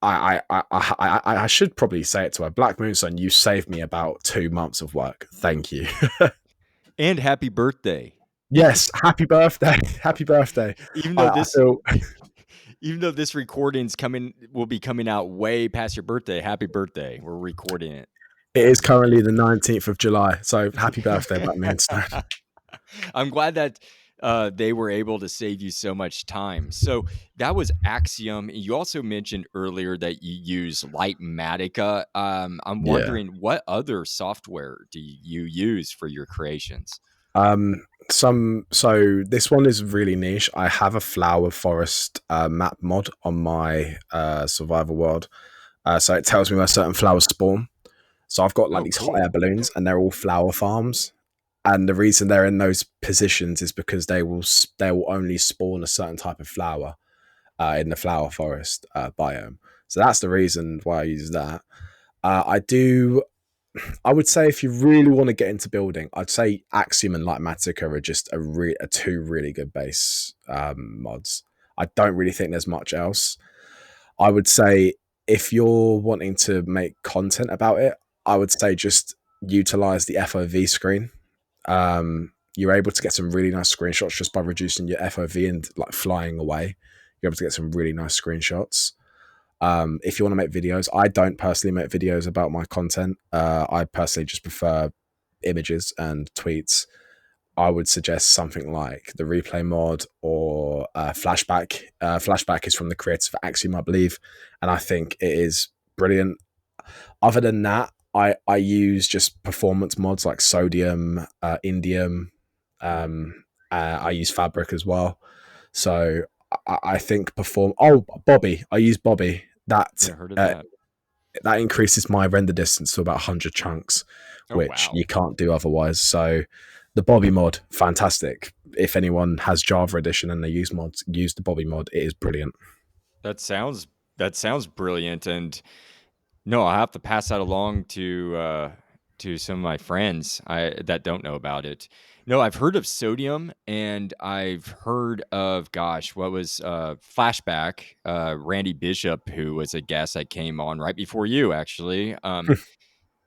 I should probably say it to her. Black Moonstone, you saved me about 2 months of work. Thank you. And happy birthday. Yes, happy birthday. Happy birthday. Even though I this feel even though this recording's will be coming out way past your birthday, happy birthday. We're recording it. it is currently the 19th of July. So happy birthday, Black Moonstone. I'm glad that they were able to save you so much time. So that was Axiom. You also mentioned earlier that you use Lightmatica. I'm Yeah. wondering, what other software do you use for your creations? So this one is really niche. I have a flower forest map mod on my survival world. So it tells me where certain flowers spawn. So I've got like Oh, these hot air cool. balloons, and they're all flower farms. And the reason they're in those positions is because they will only spawn a certain type of flower in the flower forest biome. So that's the reason why I use that. I do. I would say if you really want to get into building, I'd say Axiom and Lightmatica are just are two really good base mods. I don't really think there's much else. I would say if you're wanting to make content about it, I would say just utilize the FOV screen. You're able to get some really nice screenshots just by reducing your FOV and like flying away. You're able to get some really nice screenshots. If you want to make videos, I don't personally make videos about my content. I personally just prefer images and tweets. I would suggest something like the replay mod or flashback. Flashback is from the creators of Axiom, I believe, and I think it is brilliant. Other than that, I use just performance mods like sodium, indium. I use fabric as well. So I think perform. Oh, Bobby, I use Bobby. That Never heard of uh, that. that increases my render distance to about 100 chunks, Oh, which wow. you can't do otherwise. So The Bobby mod, fantastic. If anyone has Java Edition and they use mods, use the Bobby mod. It is brilliant. That sounds that sounds brilliant, and no, I have to pass that along to some of my friends that don't know about it. No, I've heard of Sodium, and I've heard of gosh, what was Flashback? Randy Bishop, who was a guest that came on right before you, actually.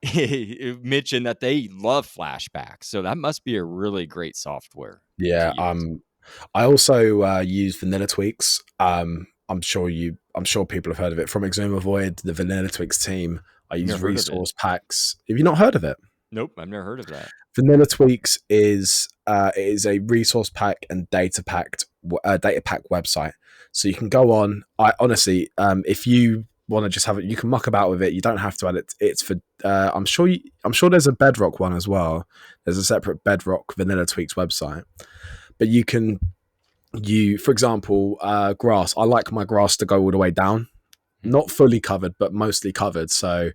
He mentioned that they love Flashback, so that must be a really great software to Yeah. use. I also use Vanilla Tweaks. I'm sure people have heard of it from Exuma Void, the Vanilla Tweaks team. I use Never heard of it. resource packs. Have you not heard of it? Nope, I've never heard of that. Vanilla Tweaks is it is a resource pack and data pack website. So you can go on. I honestly, if you want to just have it, you can muck about with it. You don't have to add it. It's for. I'm sure there's a Bedrock one as well. There's a separate Bedrock Vanilla Tweaks website, but for example, grass. I like my grass to go all the way down, not fully covered, but mostly covered. So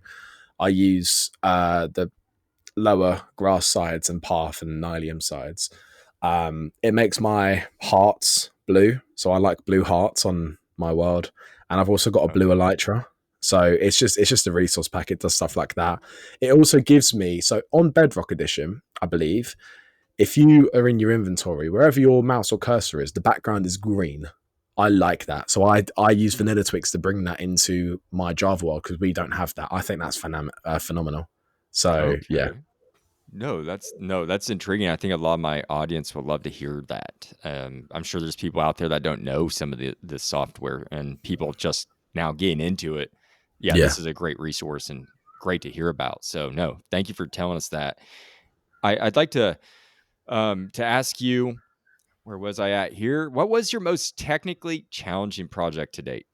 I use the lower grass sides and path and nylium sides. It makes my hearts blue, so I like blue hearts on my world, and I've also got a blue elytra. So it's just a resource pack. It does stuff like that. It also gives me, so on Bedrock Edition, I believe, if you are in your inventory, wherever your mouse or cursor is, the background is green. I like that. So I use Vanilla Twix to bring that into my Java world because we don't have that. I think that's phenomenal. So yeah. Okay. No, that's intriguing. I think a lot of my audience would love to hear that. I'm sure there's people out there that don't know some of the software, and people just now getting into it. Yeah, Yeah. this is a great resource and great to hear about. So, no, thank you for telling us that. I'd like to ask you, where was I at here? What was your most technically challenging project to date?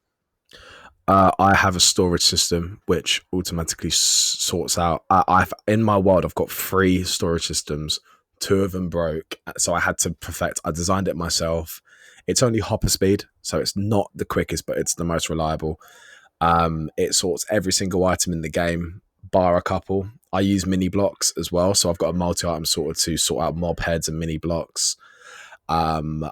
I have a storage system which automatically sorts out. I've in my world, I've got 3 storage systems. 2 of them broke, so I had to perfect. I designed it myself. It's only hopper speed, so it's not the quickest, but it's the most reliable. It sorts every single item in the game, bar a couple. I use mini blocks as well, so I've got a multi-item sorter to sort out mob heads and mini blocks. Um,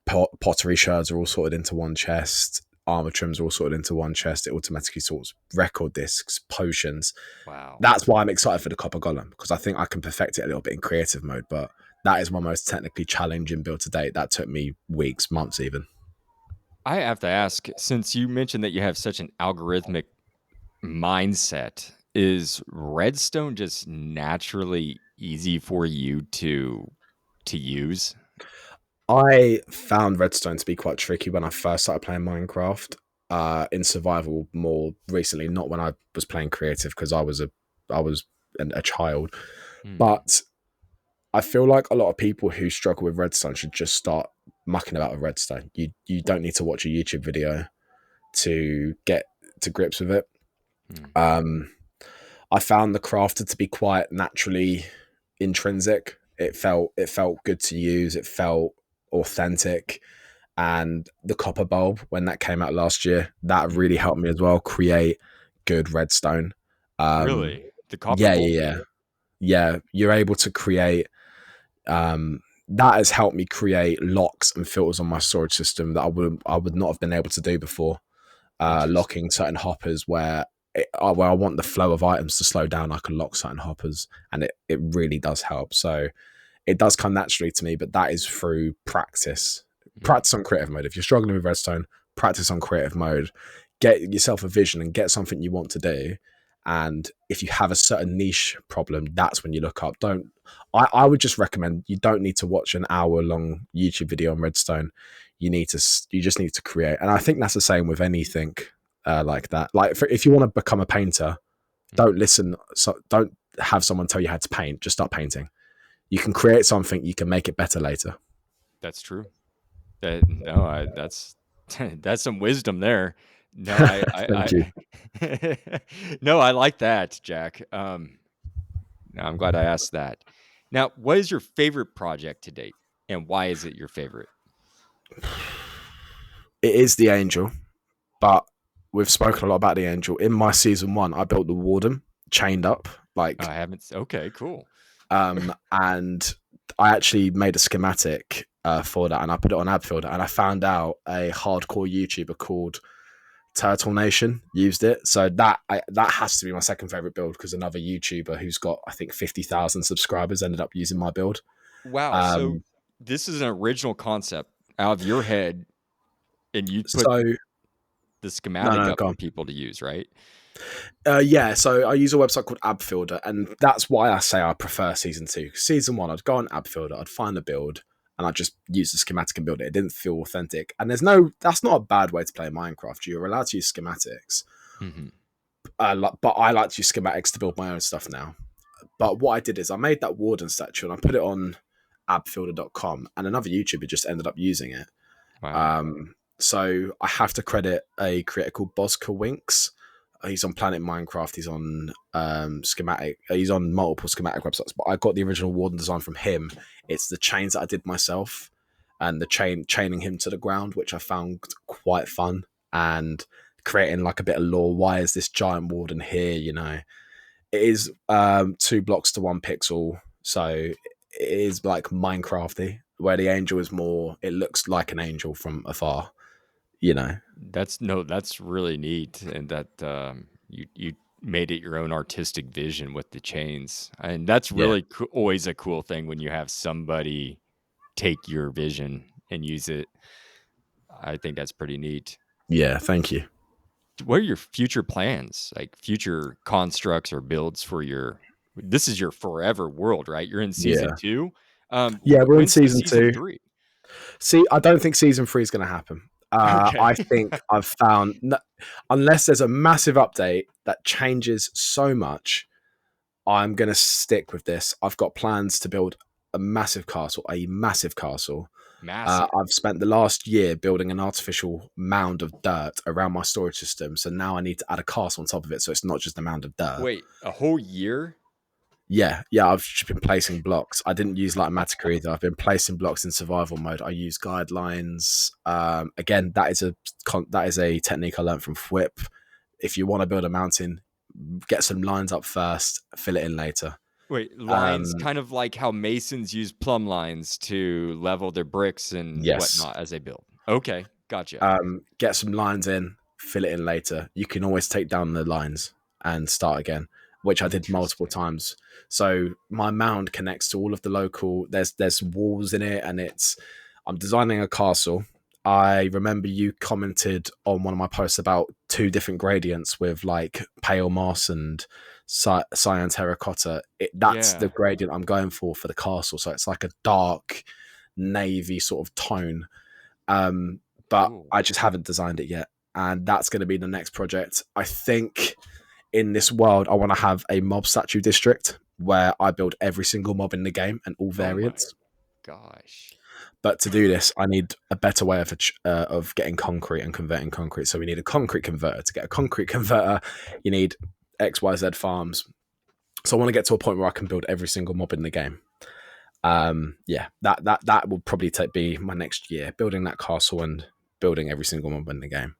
Pottery shards are all sorted into one chest. Armor trims are all sorted into one chest. It automatically sorts record discs, potions. Wow. That's why I'm excited for the Copper Golem, because I think I can perfect it a little bit in creative mode. But that is my most technically challenging build to date. That took me weeks, months, even. I have to ask, since you mentioned that you have such an algorithmic mindset, is Redstone just naturally easy for you to use? I found Redstone to be quite tricky when I first started playing Minecraft. In survival more recently, not when I was playing creative because I was a child. Hmm. But I feel like a lot of people who struggle with Redstone should just start mucking about with Redstone. You don't need to watch a YouTube video to get to grips with it. Hmm. Um, I found the crafter to be quite naturally intrinsic. It felt good to use. It felt authentic. And the copper bulb, when that came out last year, that really Hmm. helped me as well create good redstone. Um, Really? The copper yeah, bulb yeah, did? yeah, yeah. You're able to create. That has helped me create locks and filters on my storage system that I would not have been able to do before. Interesting. Locking certain hoppers where I want the flow of items to slow down, I can lock certain hoppers, and it really does help. So it does come naturally to me, but that is through practice. Hmm. Practice on creative mode. If you're struggling with Redstone, practice on creative mode. Get yourself a vision and get something you want to do. And if you have a certain niche problem, that's when you look up. Don't I would just recommend you don't need to watch an hour long YouTube video on Redstone. You just need to create. And I think that's the same with anything like that. Like if you want to become a painter, Hmm. don't have someone tell you how to paint. Just start painting. You can create something, you can make it better later. That's true. That no, that's that's some wisdom there. No, Thank you. no, I like that, Jack. No, I'm glad I asked that. Now, what is your favorite project to date, and why is it your favorite? It is the angel, but we've spoken a lot about the angel. In my season 1, I built the warden chained up, like I haven't. Okay, cool. and I actually made a schematic for that, and I put it on AbFuilder, and I found out a hardcore YouTuber called Turtle Nation used it. So that has to be my second favorite build, because another YouTuber who's got, I think, 50,000 subscribers ended up using my build. Wow. So Um, this is an original concept out of your head, and you put so the no, schematic no, up go for on. people to use, right? Yeah, so I use a website called AbFuilder, and that's why I say I prefer season 2. Season 1, I'd go on AbFuilder, I'd find the build, and I'd just use the schematic and build it. It didn't feel authentic, and that's not a bad way to play Minecraft. You're allowed to use schematics, Mm-hmm. but I like to use schematics to build my own stuff now. But what I did is I made that warden statue and I put it on abfielder.com, and another YouTuber just ended up using it. Wow. So I have to credit a creator called Bosca Winks. He's on Planet Minecraft. He's on schematic. He's on multiple schematic websites. But I got the original warden design from him. It's the chains that I did myself, and the chaining him to the ground, which I found quite fun, and creating like a bit of lore. Why is this giant warden here? It is 2 blocks to 1 pixel, so it is like Minecrafty, where the angel is more. It looks like an angel from afar. That's really neat, and that you made it your own artistic vision with the chains, and that's Yeah, really always a cool thing when you have somebody take your vision and use it. I think that's pretty neat. yeah. Thank you. What are your future plans, like future constructs or builds for your? This is your forever world, right? You're in season Yeah, 2. yeah. We're in When's the season season 2. 3? See, I don't think season 3 is going to happen. Okay. I think I've found unless there's a massive update that changes so much, I'm going to stick with this. I've got plans to build a massive castle, Massive. I've spent the last year building an artificial mound of dirt around my storage system. So now I need to add a castle on top of it. So it's not just a mound of dirt. Wait, a whole year? Yeah. I've just been placing blocks. I didn't use Matica either. I've been placing blocks in survival mode. I use guidelines. Again, that is a technique I learned from Whip. If you want to build a mountain, get some lines up first, fill it in later. Wait, lines, Um, kind of like how masons use plumb lines to level their bricks and yes. whatnot as they build. Okay, gotcha. Get some lines in, fill it in later. You can always take down the lines and start again, which I did multiple Interesting. times. So my mound connects to all of the local. There's walls in it, and I'm designing a castle. I remember you commented on one of my posts about 2 different gradients with like pale moss and cyan terracotta. That's the Yeah. gradient I'm going for the castle. So it's like a dark navy sort of tone. Um, but Cool. I just haven't designed it yet, and that's going to be the next project. I think in this world, I want to have a mob statue district where I build every single mob in the game and all Oh my variants. gosh. But to do this, I need a better way of getting concrete and converting concrete. So we need a concrete converter. To get a concrete converter, you need XYZ farms. So I want to get to a point where I can build every single mob in the game. Yeah, that will probably be my next year, building that castle and building every single mob in the game.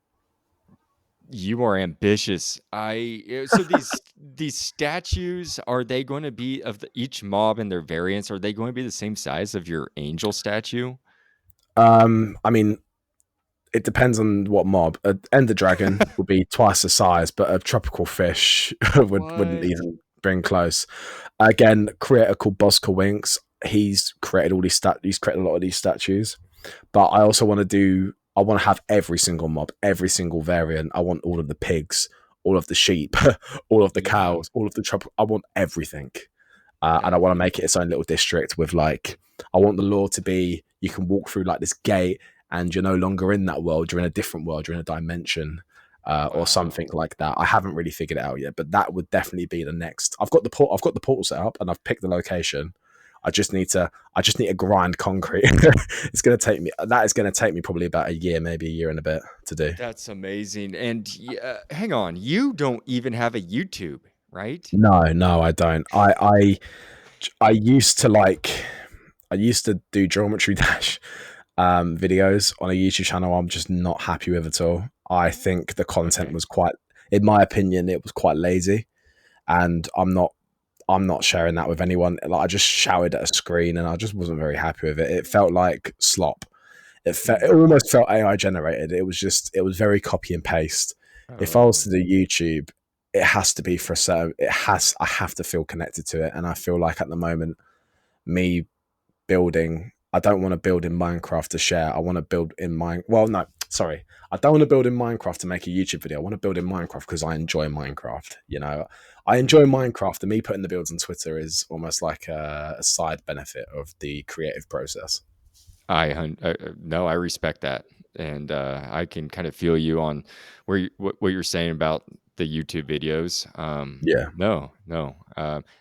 You are ambitious. So these statues, are they going to be of each mob and their variants? Are they going to be the same size of your angel statue? I mean, it depends on what mob. An ender dragon will be twice the size, but a tropical fish wouldn't What? even bring close. Again, creator called Bosca Winks. He's created he's created a lot of these statues. But I also want to have every single mob, every single variant. I want all of the pigs, all of the sheep, all of the Yeah, cows, all of the I want everything. And I that's want to make it its beautiful. own little district with I want the lore to be, you can walk through like this gate and you're no longer in that world. You're in a different world. You're in a dimension or something Wow. like that. I haven't really figured it out yet, but that would definitely be the next. I've got the portal set up and I've picked the location. I just need to grind concrete. That is going to take me probably about a year, maybe a year and a bit to do. That's amazing. And hang on, you don't even have a YouTube, right? No, I don't. I used to do Geometry Dash videos on a YouTube channel. I'm just not happy with at all. I think the content Okay. was in my opinion, it was quite lazy, and I'm not sharing that with anyone. Like, I just shouted at a screen, and I just wasn't very happy with it. It felt like slop. It almost felt AI generated. It was very copy and paste. If I was Oh, to do YouTube, it has to be for a certain. I have to feel connected to it, and I feel like at the moment, me building. I don't want to build in Minecraft to share. I want to build in Mine. Well, no, sorry. I don't want to build in Minecraft to make a YouTube video. I want to build in Minecraft because I enjoy Minecraft. You know, I enjoy Minecraft, and me putting the builds on Twitter is almost like a side benefit of the creative process. no, I respect that, and I can kind of feel you on what you're saying about the YouTube videos. Yeah. No.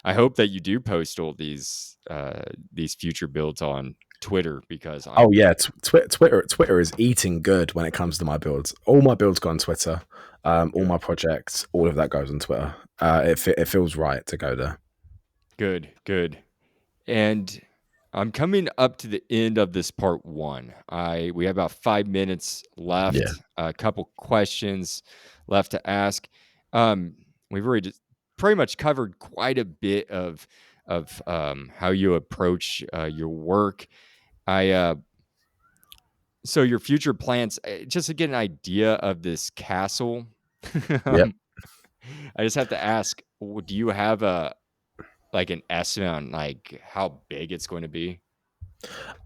I hope that you do post all these future builds on Twitter because Oh I'm yeah, Twitter is eating good when it comes to my builds. All my builds go on Twitter. All my good, projects, all of that goes on Twitter. It feels right to go there. good. And I'm coming up to the end of this part one. We have about 5 minutes Yeah. left. A couple questions left to ask. Um, we've already just pretty much covered quite a bit of how you approach your work. I So your future plans, just to get an idea of this castle. Yep. um, I just have to ask: do you have a like an estimate on like how big it's going to be?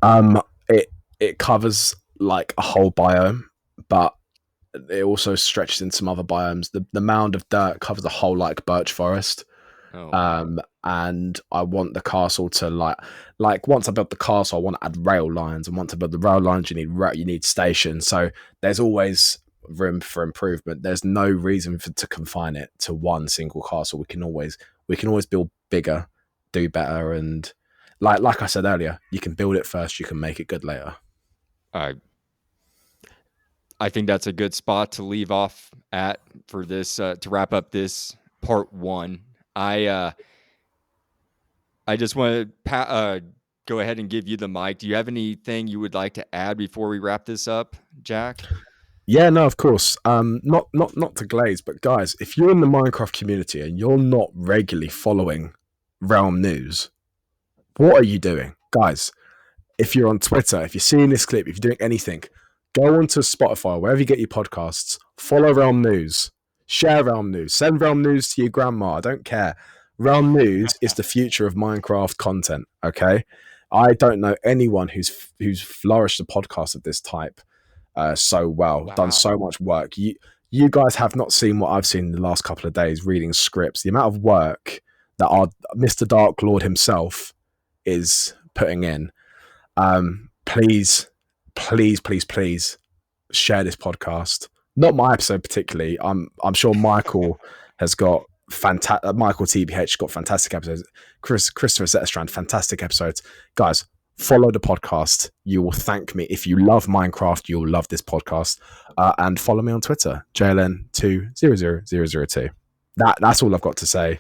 Um, it it covers like a whole biome, but it also stretches into some other biomes. The mound of dirt covers a whole like birch forest. Oh wow. And I want the castle to like once I build the castle, I want to add rail lines, and once I build the rail lines, you need stations. So there's always room for improvement. There's no reason to confine it to one single castle. We can always build bigger, do better, and like I said earlier, you can build it first, you can make it good later. I I think that's a good spot to leave off at for this to wrap up this part one. I uh I just want to go ahead and give you the mic. Do you have anything you would like to add before we wrap this up, Jack? Yeah, no, of course. Not to glaze, but guys, if you're in the Minecraft community and you're not regularly following Realm news, what are you doing, guys? If you're on Twitter, if you're seeing this clip, if you're doing anything, go onto Spotify, wherever you get your podcasts, follow Realm News, share Realm News, send Realm News to your grandma. I don't care. Realm News is the future of Minecraft content. Okay, I don't know anyone who's flourished a podcast of this type so well, done Wow. so much work. You guys have not seen what I've seen in the last couple of days reading scripts. The amount of work that our Mr. Dark Lord himself is putting in. Please, please share this podcast. Not my episode particularly. I'm sure Michael has got fantastic. Michael TBH got fantastic episodes. Christopher Zetterstrand, fantastic episodes. Guys, follow the podcast. You will thank me if you love Minecraft. You will love this podcast. And follow me on Twitter, JLN200002. That's all I've got to say.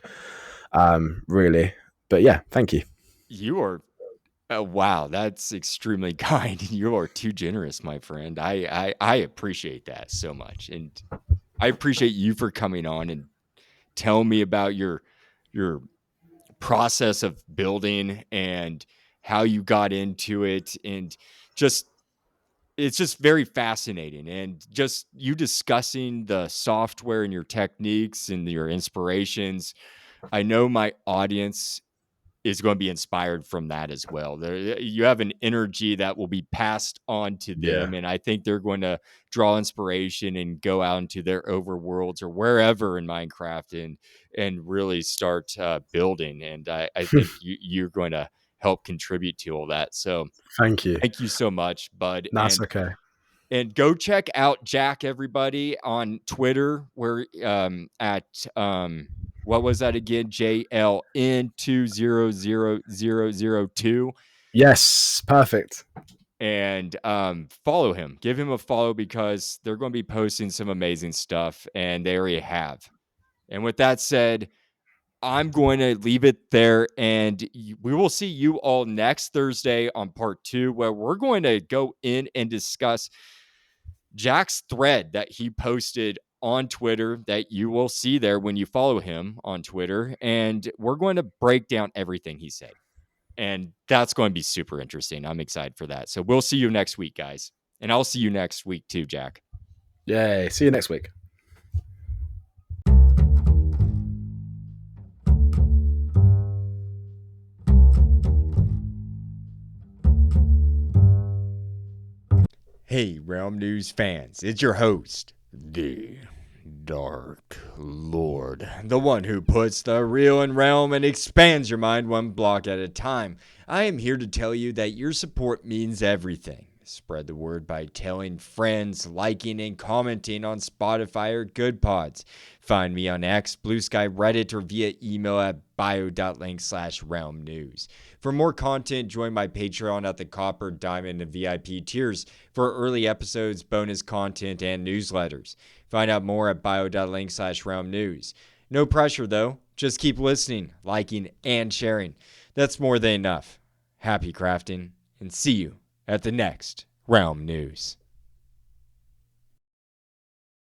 Really, but yeah, thank you. You are wow, that's extremely kind. You are too generous, my friend. I appreciate that so much. And I appreciate you for coming on and telling me about your process of building and how you got into it and just it's just very fascinating and just you discussing the software and your techniques and your inspirations. I know my audience is going to be inspired from that as well. You have an energy that will be passed on to Yeah. them, and I think they're going to draw inspiration and go out into their overworlds or wherever in Minecraft and really start building. And I think you're going to help contribute to all that. So Thank you. thank you so much, Bud, That's okay. and go check out Jack, everybody, on Twitter. We're at what was that again? JLN200002. Yes, perfect. And follow him. Give him a follow because they're going to be posting some amazing stuff, and they already have. And with that said, I'm going to leave it there, and we will see you all next Thursday on part two, where we're going to go in and discuss Jack's thread that he posted on Twitter that you will see there when you follow him on Twitter. And we're going to break down everything he said. And that's going to be super interesting. I'm excited for that. So we'll see you next week, guys. And I'll see you next week too, Jack. Yay. See you next week. Hey, Realm News fans, it's your host, the Dark Lord, the one who puts the real in Realm and expands your mind one block at a time. I am here to tell you that your support means everything. Spread the word by telling friends, liking, and commenting on Spotify or Good Pods. Find me on X, Blue Sky, Reddit, or via email at bio.link/realm news. For more content, join my Patreon at the Copper, Diamond, and VIP tiers for early episodes, bonus content, and newsletters. Find out more at bio.link/realm news. No pressure, though. Just keep listening, liking, and sharing. That's more than enough. Happy crafting, and see you at the next Realm News.